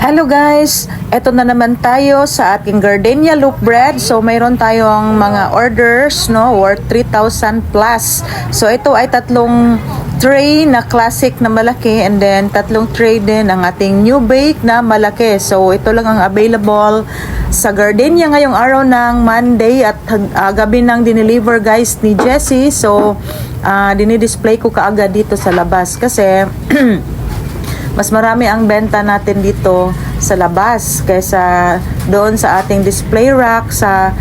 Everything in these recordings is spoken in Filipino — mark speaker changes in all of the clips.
Speaker 1: Hello guys, eto na naman tayo sa ating gardenia loaf bread. So mayroon tayong mga orders no worth 3,000 plus. So ito ay tatlong tray na classic na malaki and then tatlong tray din ang ating new bake na malaki. So ito lang ang available sa gardenia ngayong araw ng Monday at gabi nang dineliver guys ni Jessie. So dinidisplay ko kaagad dito sa labas kasi mas marami ang benta natin dito sa labas kaysa doon sa ating display rack sa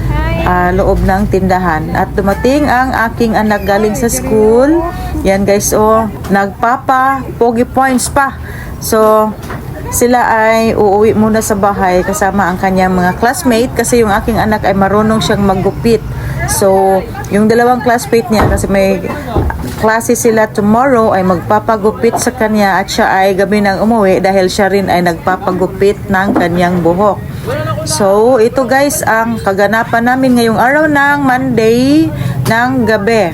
Speaker 1: loob ng tindahan. At dumating ang aking anak galing sa school. Yan guys, nagpapa pogi points pa. So sila ay uuwi muna sa bahay kasama ang kanyang mga classmate kasi yung aking anak ay marunong siyang maggupit. So yung dalawang classmate niya kasi may klase sila tomorrow ay magpapagupit sa kanya at siya ay gabi nang umuwi dahil siya rin ay nagpapagupit ng kanyang buhok. So ito guys ang kaganapan namin ngayong araw ng Monday ng gabi.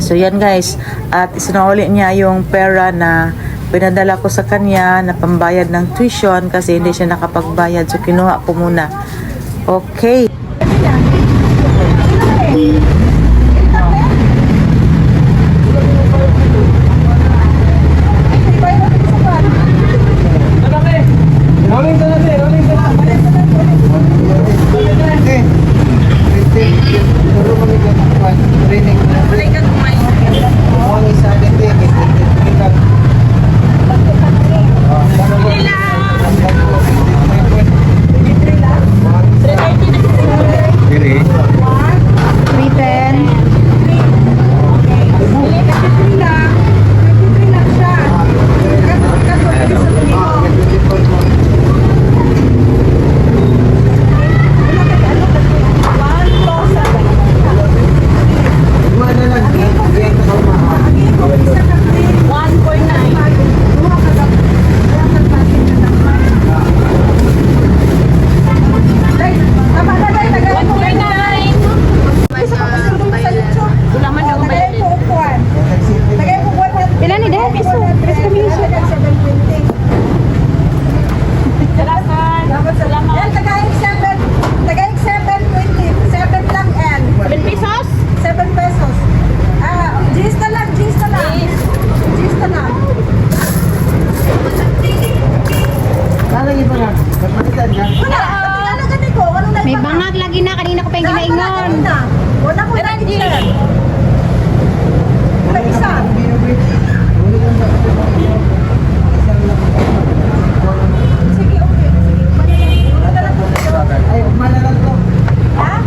Speaker 1: So yan guys, at isinuli niya yung pera na pinadala ko sa kanya na pambayad ng tuition kasi hindi siya nakapagbayad. So kinuha ko muna. Okay.
Speaker 2: May bangag lagi na, kanina ko pa yung ginaingon.
Speaker 3: Wala ko na dyan. Wala isa. Sige, okay. Ay, umala lang to. Ha?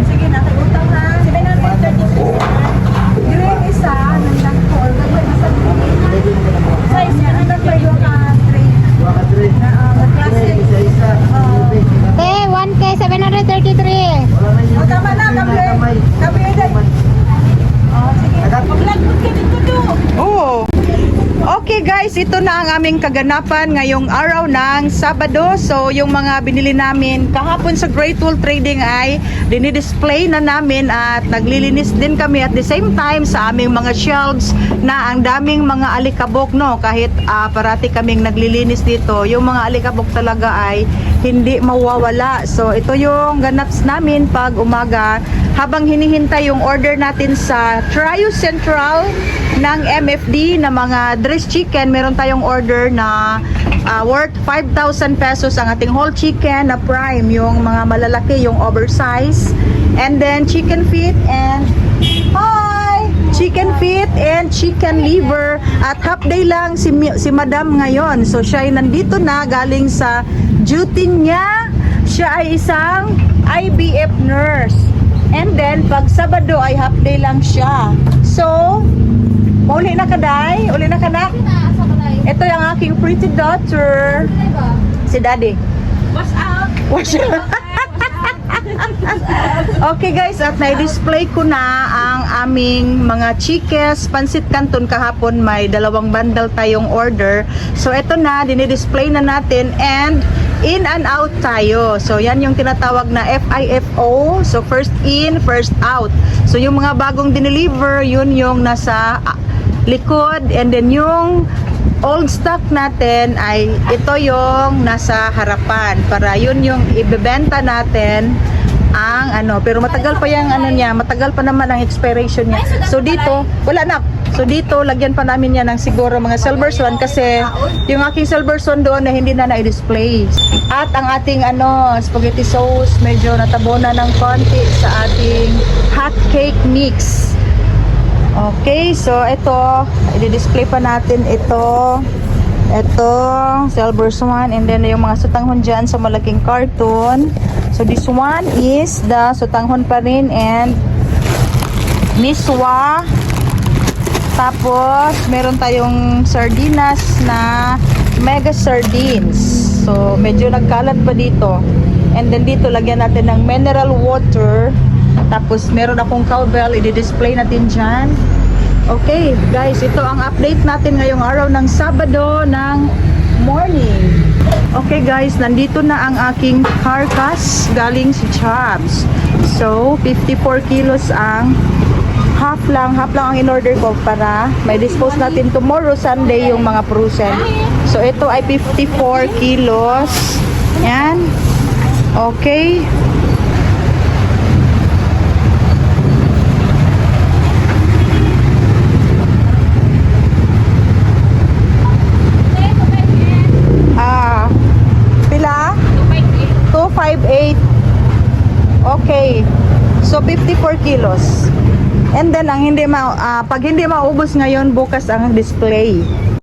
Speaker 3: Sige, nakikutang ha. 733. Yung isa, nandang ko. Size niya, nandang ko yung tray. Classic.
Speaker 2: 1K 733.
Speaker 3: Tama na, kami ay. Sige, mag-lagpot ka dito do.
Speaker 1: Oh. Okay guys, ito na ang aming kaganapan ngayong araw ng Sabado. So yung mga binili namin kahapon sa Great Wall Trading ay dinidisplay na namin at naglilinis din kami at the same time sa aming mga shelves na ang daming mga alikabok no. Kahit parati kaming naglilinis dito, yung mga alikabok talaga ay hindi mawawala. So ito yung ganaps namin pag umaga habang hinihintay yung order natin sa Trio Central ng MFD na mga dressed chicken. Meron tayong order na worth 5,000 pesos ang ating whole chicken na prime, yung mga malalaki, yung oversize, and then chicken feet and chicken feet and chicken liver. At half day lang si Madam ngayon, so siya ay nandito na galing sa duty niya. Siya ay isang IBF nurse. And then, pag Sabado ay half day lang siya. So, uli na ka, Day? Uli na ka, na? Ito yung aking pretty daughter. Si Daddy.
Speaker 3: What's up?
Speaker 1: What's up? Okay guys, at na-display ko na ang aming mga chikes, pansit canton. Kahapon may 2 bundle tayong order. So, ito na, dinidisplay na natin and in and out tayo. So yan yung tinatawag na FIFO. So first in, first out. So yung mga bagong dineliver, yun yung nasa likod, and then yung old stock natin ay ito yung nasa harapan para yun yung ibebenta natin ang ano, pero matagal pa yung ano niya, matagal pa naman ang expiration niya. So dito, wala na. So dito, lagyan pa namin yan ng siguro mga silver swan kasi yung aking silver swan doon na hindi na na-display. At ang ating ano, spaghetti sauce, medyo natabo na ng konti sa ating hot cake mix. Okay, so ito, i-display pa natin ito. Ito, silver swan, and then yung mga sutanghon dyan sa malaking carton. So this one is the sutanghon pa rin and miswa. Tapos, meron tayong sardinas na mega sardines. So, medyo nagkalat pa dito. And then dito, lagyan natin ng mineral water. Tapos, meron akong cowbell. I-display natin dyan. Okay, guys, ito ang update natin ngayong araw ng Sabado ng morning. Okay, guys, nandito na ang aking carcass galing si Chubbs. So, 54 kilos ang half lang ang in-order ko para may dispose natin tomorrow Sunday yung mga frozen. So, ito ay 54 kilos. Yan. Okay. Pila? 258. Okay. So 54 kilos. And then ang pag hindi maubos ngayon, bukas ang display.